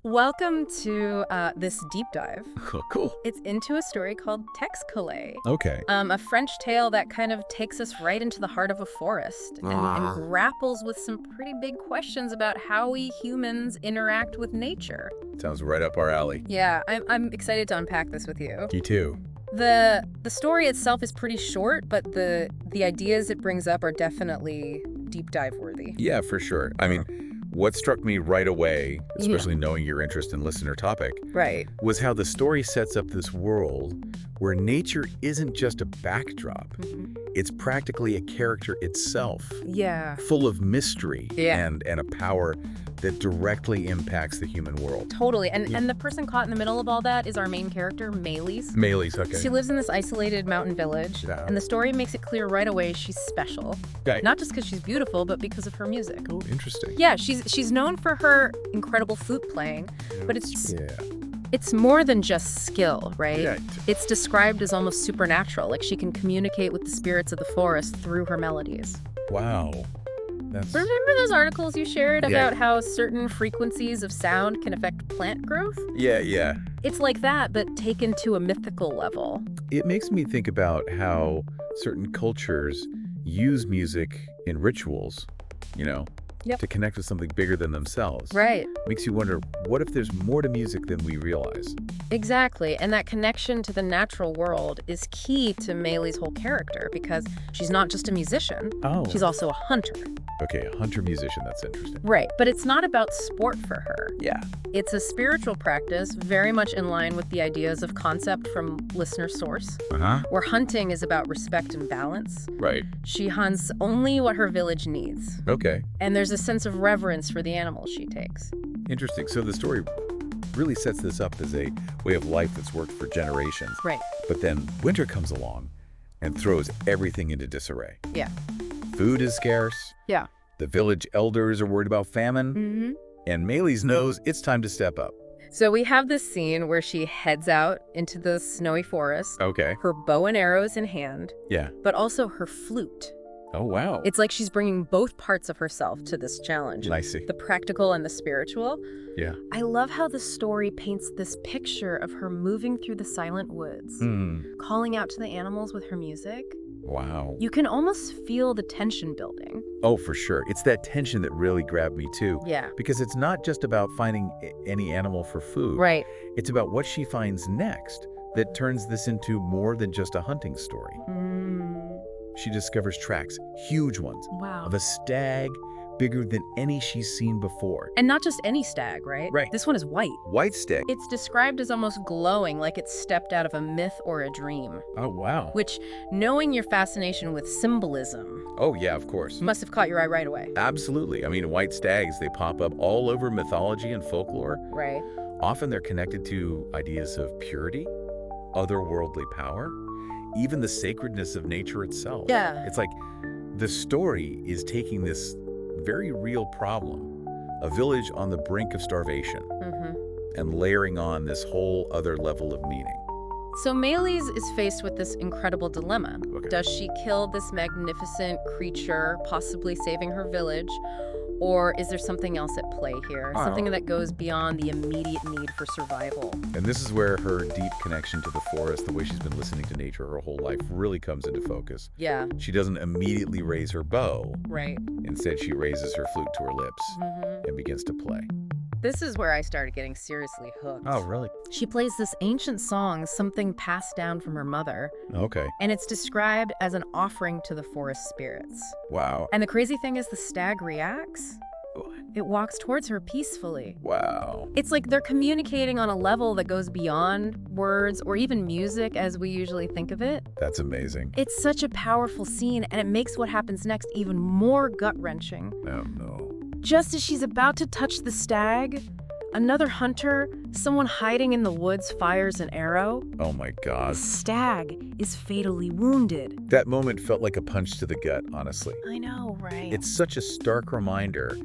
Welcome to this deep dive. Cool. It's into a story called Tex Calais, Okay. a French tale that kind of takes us right into the heart of a forest and grapples with some pretty big questions about how we humans interact with nature. Sounds right up our alley. Yeah, I'm excited to unpack this with you. You too. The story itself is pretty short, but the ideas it brings up are definitely deep dive worthy. Yeah, for sure. I mean, what struck me right away, especially knowing your interest in listener topic, Right. was how the story sets up this world where nature isn't just a backdrop. It's practically a character itself, Yeah. full of mystery Yeah. and a power that directly impacts the human world. Totally. And the person caught in the middle of all that is our main character, Maëlys. Maëlys, okay. She lives in this isolated mountain village, Yeah. and the story makes it clear right away she's special. Okay. Not just because she's beautiful, but because of her music. Oh, interesting. Yeah, she's known for her incredible flute playing, but it's more than just skill, right? Yeah. It's described as almost supernatural, like she can communicate with the spirits of the forest through her melodies. Wow. That's... Remember those articles you shared Yeah. about how certain frequencies of sound can affect plant growth? Yeah. It's like that, but taken to a mythical level. It makes me think about how certain cultures use music in rituals, Yep. to connect with something bigger than themselves. Right. Makes you wonder, what if there's more to music than we realize? Exactly. And that connection to the natural world is key to Maëlys' whole character because she's not just a musician, Oh. she's also a hunter. Okay, a hunter-musician, that's interesting. Right. But it's not about sport for her. Yeah. It's a spiritual practice very much in line with the ideas of concept from listener source, Uh-huh. where hunting is about respect and balance. Right. She hunts only what her village needs. Okay. And there's a sense of reverence for the animals she takes. Interesting. So the story really sets this up as a way of life that's worked for generations. Right. But then winter comes along and throws everything into disarray. Yeah. Food is scarce. Yeah. The village elders are worried about famine. Mm-hmm. And Maëlys knows it's time to step up. So we have this scene where she heads out into the snowy forest, Okay. her bow and arrows in hand, Yeah. but also her flute. Oh, wow. It's like she's bringing both parts of herself to this challenge. I see. The practical and the spiritual. Yeah. I love how the story paints this picture of her moving through the silent woods, calling out to the animals with her music. Wow. You can almost feel the tension building. Oh, for sure. It's that tension that really grabbed me, too. Yeah. Because it's not just about finding any animal for food. Right. It's about what she finds next that turns this into more than just a hunting story. She discovers tracks, huge ones, Wow. of a stag bigger than any she's seen before. And not just any stag, right? Right. This one is white. White stag. It's described as almost glowing, like it stepped out of a myth or a dream. Oh, wow. Which, knowing your fascination with symbolism, Oh, yeah, of course. must have caught your eye right away. Absolutely. I mean, white stags, they pop up all over mythology and folklore. Right. Often they're connected to ideas of purity, otherworldly power, even the sacredness of nature itself. Yeah. It's like the story is taking this very real problem, a village on the brink of starvation, and layering on this whole other level of meaning. So Maëlys is faced with this incredible dilemma. Okay. Does she kill this magnificent creature, possibly saving her village? Or is there something else at play here? Something that goes beyond the immediate need for survival? And this is where her deep connection to the forest, the way she's been listening to nature her whole life, really comes into focus. Yeah, She doesn't immediately raise her bow. right. Instead, she raises her flute to her lips and begins to play. This is where I started getting seriously hooked. Really? She plays this ancient song, something passed down from her mother, Okay. and it's described as an offering to the forest spirits. Wow. And the crazy thing is the stag reacts. It walks towards her peacefully. Wow. It's like they're communicating on a level that goes beyond words or even music as we usually think of it. That's amazing. It's such a powerful scene, and it makes what happens next even more gut-wrenching. Oh, no. Just as she's about to touch the stag, another hunter, someone hiding in the woods, fires an arrow. Oh, my God. The stag is fatally wounded. That moment felt like a punch to the gut, honestly. I know, right? It's such a stark reminder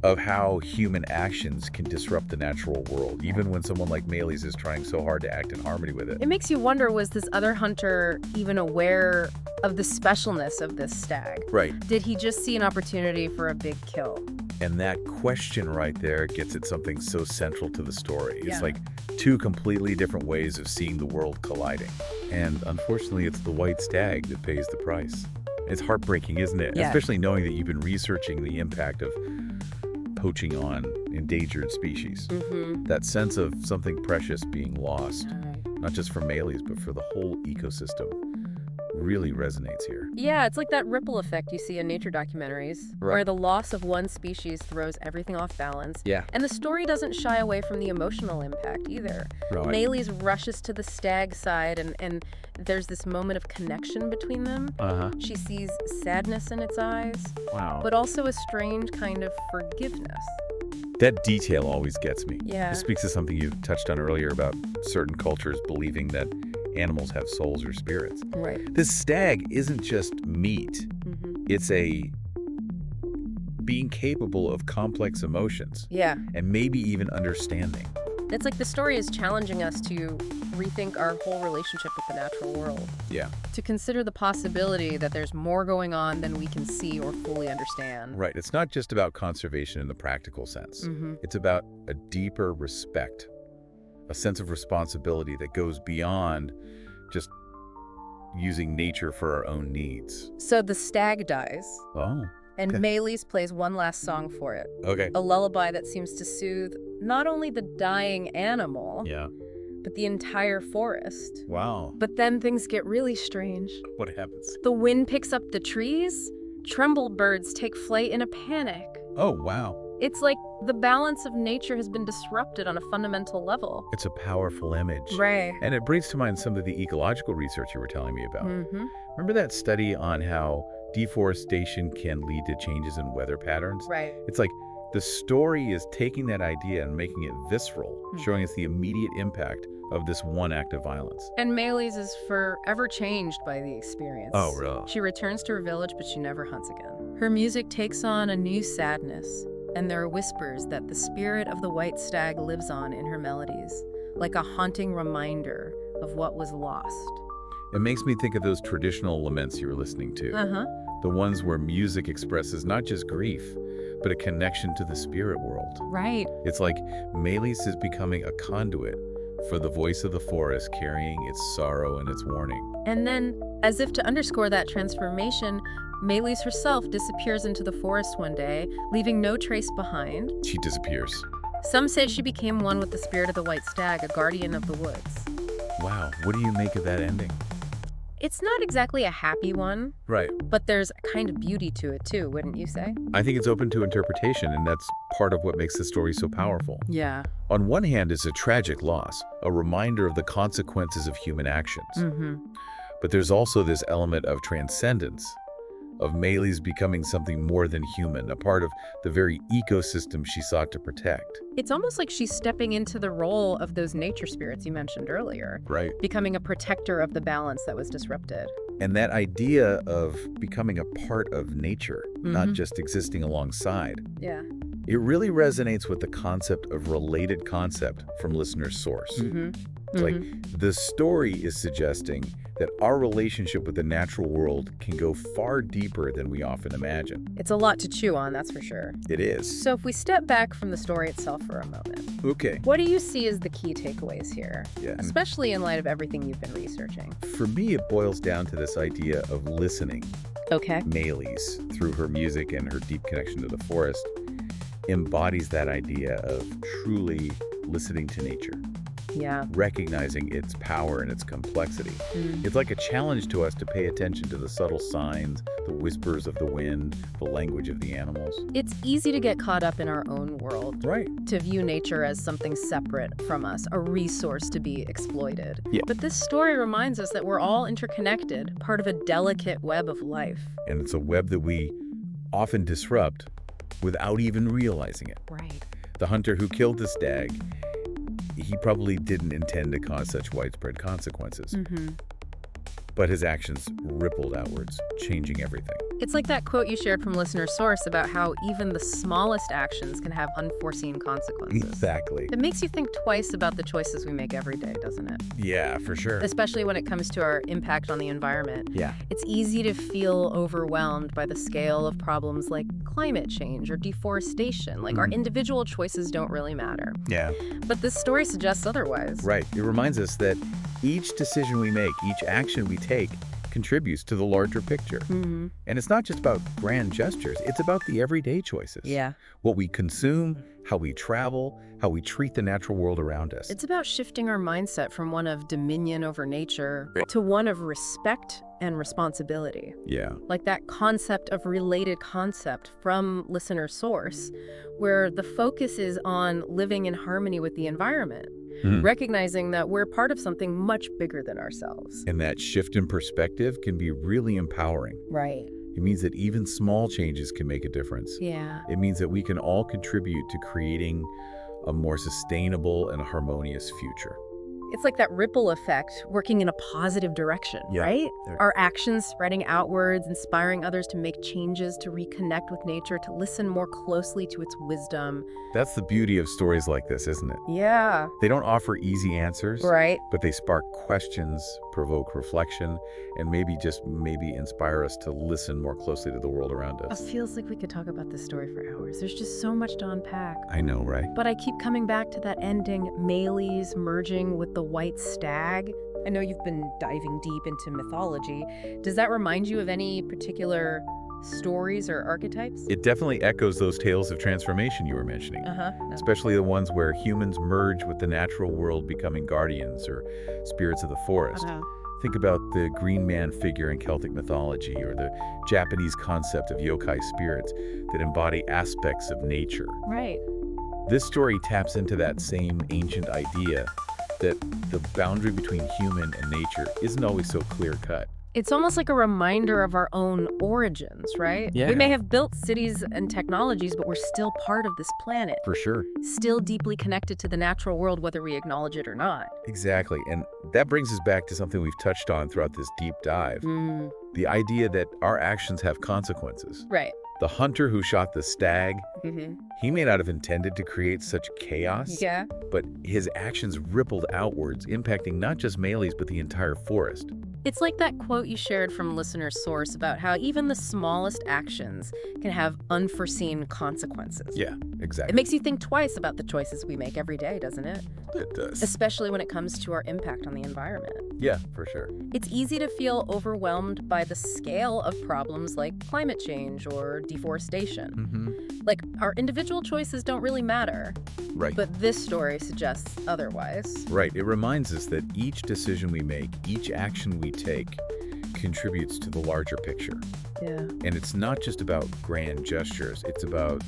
of how human actions can disrupt the natural world, even when someone like Maëlys is trying so hard to act in harmony with it. It makes you wonder, was this other hunter even aware of the specialness of this stag? Right. Did he just see an opportunity for a big kill? And that question right there gets at something so central to the story. Yeah. It's like two completely different ways of seeing the world colliding. And unfortunately, it's the white stag that pays the price. It's heartbreaking, isn't it? Yeah. Especially knowing that you've been researching the impact of poaching on endangered species. That sense of something precious being lost, not just for Maëlys, but for the whole ecosystem, really resonates here. Yeah, it's like that ripple effect you see in nature documentaries, where the loss of one species throws everything off balance. Yeah. And the story doesn't shy away from the emotional impact either. Right. Maëlys rushes to the stag side, and there's this moment of connection between them. She sees sadness in its eyes, Wow. but also a strange kind of forgiveness. That detail always gets me. Yeah. It speaks to something you touched on earlier about certain cultures believing that animals have souls or spirits. Right. This stag isn't just meat. It's a being capable of complex emotions Yeah. and maybe even understanding. It's like the story is challenging us to rethink our whole relationship with the natural world. Yeah. To consider the possibility that there's more going on than we can see or fully understand. Right. It's not just about conservation in the practical sense. It's about a deeper respect, a sense of responsibility that goes beyond just using nature for our own needs. So the stag dies, Oh, and Okay. Maëlys plays one last song for it. okay. A lullaby that seems to soothe not only the dying animal, Yeah. but the entire forest. Wow. But then things get really strange. What happens? The wind picks up the trees, trembled birds take flight in a panic. Oh, wow. It's like the balance of nature has been disrupted on a fundamental level. It's a powerful image. Right. And it brings to mind some of the ecological research you were telling me about. Remember that study on how deforestation can lead to changes in weather patterns? Right. It's like the story is taking that idea and making it visceral, showing us the immediate impact of this one act of violence. And Maëlys is forever changed by the experience. Oh, really? She returns to her village, but she never hunts again. Her music takes on a new sadness, and there are whispers that the spirit of the white stag lives on in her melodies, like a haunting reminder of what was lost. It makes me think of those traditional laments you were listening to. The ones where music expresses not just grief, but a connection to the spirit world. Right. It's like Maëlys is becoming a conduit for the voice of the forest carrying its sorrow and its warning. And then, as if to underscore that transformation, Maëlys herself disappears into the forest one day, leaving no trace behind. She disappears. Some say she became one with the spirit of the white stag, a guardian of the woods. Wow, what do you make of that ending? It's not exactly a happy one, Right. but there's a kind of beauty to it too, wouldn't you say? I think it's open to interpretation, and that's part of what makes the story so powerful. Yeah. On one hand, it's a tragic loss, a reminder of the consequences of human actions. But there's also this element of transcendence, of Maëlys becoming something more than human, a part of the very ecosystem she sought to protect. It's almost like she's stepping into the role of those nature spirits you mentioned earlier, Right. becoming a protector of the balance that was disrupted. And that idea of becoming a part of nature, not just existing alongside, Yeah. it really resonates with the concept of related concept from listener's source. It's like the story is suggesting that our relationship with the natural world can go far deeper than we often imagine. It's a lot to chew on, that's for sure. It is. So if we step back from the story itself for a moment, Okay. what do you see as the key takeaways here? Yeah. Especially in light of everything you've been researching. For me, it boils down to this idea of listening. Okay. Maëlys, through her music and her deep connection to the forest, embodies that idea of truly listening to nature, Yeah. recognizing its power and its complexity. It's like a challenge to us to pay attention to the subtle signs, the whispers of the wind, the language of the animals. It's easy to get caught up in our own world, Right. to view nature as something separate from us, a resource to be exploited. Yeah. But this story reminds us that we're all interconnected, part of a delicate web of life. And it's a web that we often disrupt without even realizing it. Right. The hunter who killed the stag, he probably didn't intend to cause such widespread consequences. But his actions rippled outwards, changing everything. It's like that quote you shared from listener source about how even the smallest actions can have unforeseen consequences. Exactly. It makes you think twice about the choices we make every day, doesn't it? Yeah, for sure. Especially when it comes to our impact on the environment. Yeah. It's easy to feel overwhelmed by the scale of problems like climate change or deforestation. Like our individual choices don't really matter. Yeah. But this story suggests otherwise. Right. It reminds us that each decision we make, each action we take, contributes to the larger picture. And it's not just about grand gestures, it's about the everyday choices. Yeah. What we consume, how we travel, how we treat the natural world around us. It's about shifting our mindset from one of dominion over nature to one of respect and responsibility. Yeah. Like that concept of related concept from listener source, where the focus is on living in harmony with the environment, recognizing that we're part of something much bigger than ourselves. And that shift in perspective can be really empowering. Right. It means that even small changes can make a difference. Yeah. It means that we can all contribute to creating a more sustainable and harmonious future. It's like that ripple effect working in a positive direction, right? Our actions spreading outwards, inspiring others to make changes, to reconnect with nature, to listen more closely to its wisdom. That's the beauty of stories like this, isn't it? Yeah. They don't offer easy answers, Right. but they spark questions, provoke reflection, and maybe inspire us to listen more closely to the world around It us. feels like we could talk about this story for hours. There's just so much to unpack. I know, right? But I keep coming back to that ending, Maëlys merging with the white stag. I know you've been diving deep into mythology. Does that remind you of any particular stories or archetypes? It definitely echoes those tales of transformation you were mentioning, especially the ones where humans merge with the natural world, becoming guardians or spirits of the forest. Think about the green man figure in Celtic mythology, or the Japanese concept of yokai spirits that embody aspects of nature. Right. This story taps into that same ancient idea that the boundary between human and nature isn't always so clear-cut. It's almost like a reminder of our own origins, right? Yeah. We may have built cities and technologies, but we're still part of this planet. For sure. Still deeply connected to the natural world, whether we acknowledge it or not. Exactly. And that brings us back to something we've touched on throughout this deep dive. The idea that our actions have consequences. Right. The hunter who shot the stag, he may not have intended to create such chaos, Yeah. but his actions rippled outwards, impacting not just Maëlys, but the entire forest. It's like that quote you shared from listener source about how even the smallest actions can have unforeseen consequences. Yeah, It exactly. makes you think twice about the choices we make every day, doesn't it? It does. Especially when it comes to our impact on the environment. Yeah, for sure. It's easy to feel overwhelmed by the scale of problems like climate change or deforestation. Like, our individual choices don't really matter, Right. but this story suggests otherwise. Right. It reminds us that each decision we make, each action we take, contributes to the larger picture. Yeah. And it's not just about grand gestures, it's about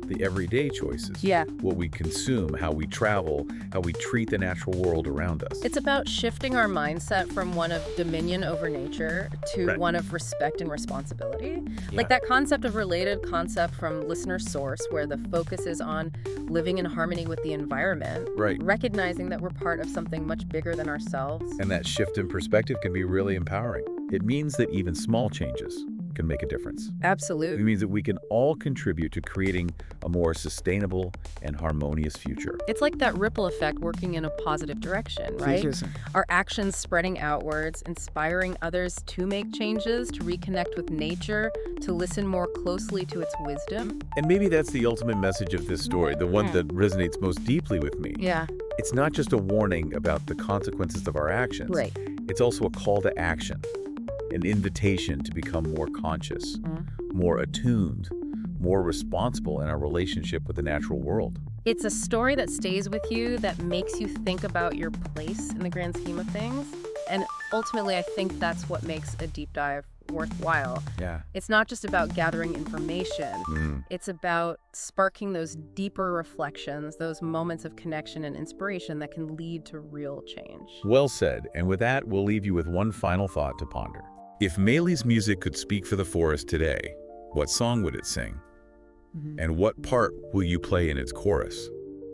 the everyday choices. Yeah. What we consume, how we travel, how we treat the natural world around us. It's about shifting our mindset from one of dominion over nature to one of respect and responsibility. Like that concept of related concept from listener source, where the focus is on living in harmony with the environment. Right. Recognizing that we're part of something much bigger than ourselves. And that shift in perspective can be really empowering. It means that even small changes can make a difference. Absolutely. It means that we can all contribute to creating a more sustainable and harmonious future. It's like that ripple effect working in a positive direction, right? Our actions spreading outwards, inspiring others to make changes, to reconnect with nature, to listen more closely to its wisdom. And maybe that's the ultimate message of this story, the one that resonates most deeply with me. Yeah. It's not just a warning about the consequences of our actions. Right. It's also a call to action, an invitation to become more conscious, more attuned, more responsible in our relationship with the natural world. It's a story that stays with you, that makes you think about your place in the grand scheme of things. And ultimately, I think that's what makes a deep dive worthwhile. Yeah. It's not just about gathering information. It's about sparking those deeper reflections, those moments of connection and inspiration that can lead to real change. Well said. And with that, we'll leave you with one final thought to ponder. If Maëlys' music could speak for the forest today, what song would it sing? And what part will you play in its chorus?